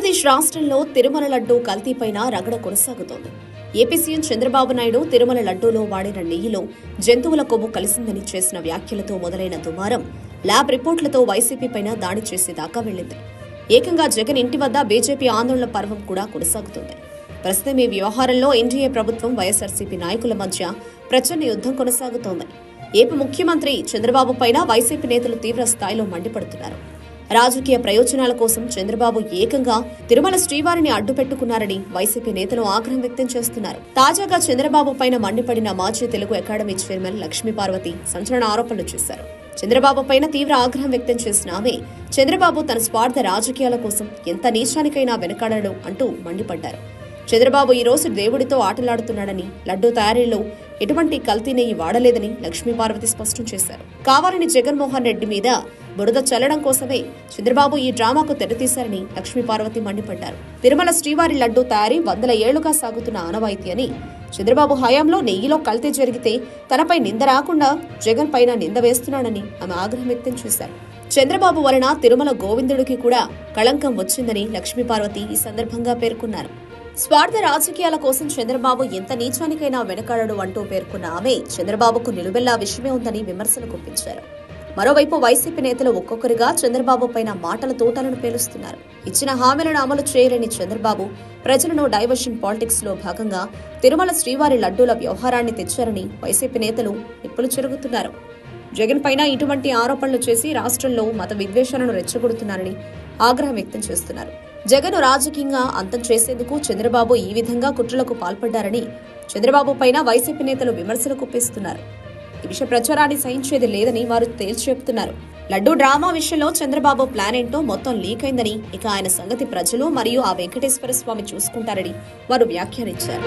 ఆంధ్రప్రదేశ్ రాష్ట్రంలో తిరుమల లడ్డూ కల్తీపైన రగడ కొనసాగుతోంది. AP CM Chandrababu Naidu Tirumala లడ్డూలో వాడిన నెయ్యిలో జంతువుల కొవ్వు కలిసిందని చేసిన వ్యాఖ్యలతో మొదలైన దుమారం ల్యాబ్ రిపోర్టులతో వైసీపీపైన దాడి చేసేదాకా వెళ్లింది. ఏకంగా జగన్ ఇంటి వద్ద బీజేపీ ఆందోళన పర్వం కూడా కొనసాగుతోంది. ప్రస్తుతం ఈ వ్యవహారంలో ఎన్డీఏ ప్రభుత్వం వైఎస్ఆర్సీపీ నాయకుల మధ్య ప్రచండ యుద్ధం కొనసాగుతోంది. ఏపీ ముఖ్యమంత్రి చంద్రబాబు పైన వైసీపీ నేతలు తీవ్ర స్థాయిలో మండిపడుతున్నారు. రాజకీయ ప్రయోజనాల కోసం చంద్రబాబు ఏకంగా తిరుమల శ్రీవారిని అడ్డుపెట్టుకున్నారని వైసీపీ నేతలు ఆగ్రహం వ్యక్తం చేస్తున్నారు. తాజాగా చంద్రబాబు పైన మండిపడిన మాజీ తెలుగు అకాడమీ చైర్మన్ లక్ష్మీపార్వతి సంచలన ఆరోపణలు చేశారు. చంద్రబాబు పైన తీవ్ర ఆగ్రహం వ్యక్తం చేసిన ఆమె చంద్రబాబు తన స్వార్థ రాజకీయాల కోసం ఎంత నీచానికైనా వెనకాడడు అంటూ మండిపడ్డారు. చంద్రబాబు ఈ రోజు దేవుడితో ఆటలాడుతున్నాడని, లడ్డూ తయారీలో ఎటువంటి కల్తీ నెయ్యి వాడలేదని లక్ష్మీపార్వతి స్పష్టం చేశారు. కావాలని జగన్మోహన్ రెడ్డి మీద బురద చల్లడం కోసమే చంద్రబాబు ఈ డ్రామాకు తెరతీశారని లక్ష్మీపార్వతి మండిపడ్డారు. తిరుమల శ్రీవారి లడ్డూ తయారీ 100 ఏళ్లుగా సాగుతున్న ఆనవాయితీ అని, చంద్రబాబు హయాంలో నెయ్యిలో కల్తీ జరిగితే తనపై నింద రాకుండా జగన్ పైన నింద వేస్తున్నాడని ఆమె ఆగ్రహం వ్యక్తం చేశారు. చంద్రబాబు వలన తిరుమల గోవిందుడికి కూడా కళంకం వచ్చిందని లక్ష్మీపార్వతి ఈ సందర్భంగా పేర్కొన్నారు. స్వార్థ రాజకీయాల కోసం చంద్రబాబు ఎంత నీచానికైనా వెనకాడడు అంటూ పేర్కొన్న ఆమె చంద్రబాబుకు నిలువెల్లా విషయమే ఉందని విమర్శలు గుప్పించారు. మరోవైపు వైసీపీ నేతలు ఒక్కొక్కరిగా చంద్రబాబు పైన మాటల తోటలను పేలుస్తున్నారు. ఇచ్చిన హామీలను అమలు చేయలేని చంద్రబాబు ప్రజలను డైవర్షన్ పాలిటిక్స్ లో భాగంగా తిరుమల శ్రీవారి లడ్డూల వ్యవహారాన్ని తెచ్చారని వైసీపీ నేతలు నిప్పులు చెరుగుతున్నారు. జగన్ పైన ఇటువంటి ఆరోపణలు చేసి రాష్ట్రంలో మత విద్వేషాలను రెచ్చగొడుతున్నారని ఆగ్రహం వ్యక్తం చేస్తున్నారు. జగన్ రాజకీయంగా అంతం చేసేందుకు చంద్రబాబు ఈ విధంగా కుట్రలకు పాల్పడ్డారని చంద్రబాబు పైన వైసీపీ నేతలు విమర్శలు గుప్పిస్తున్నారు. ఈ విషయ ప్రచారాన్ని సహించేది లేదని వారు తేల్చి చెబుతున్నారు. లడ్డూ డ్రామా విషయంలో చంద్రబాబు ప్లాన్ ఏంటో మొత్తం లీక్ అయిందని, ఇక ఆయన సంగతి ప్రజలు మరియు ఆ వెంకటేశ్వర స్వామి చూసుకుంటారని వారు వ్యాఖ్యానించారు.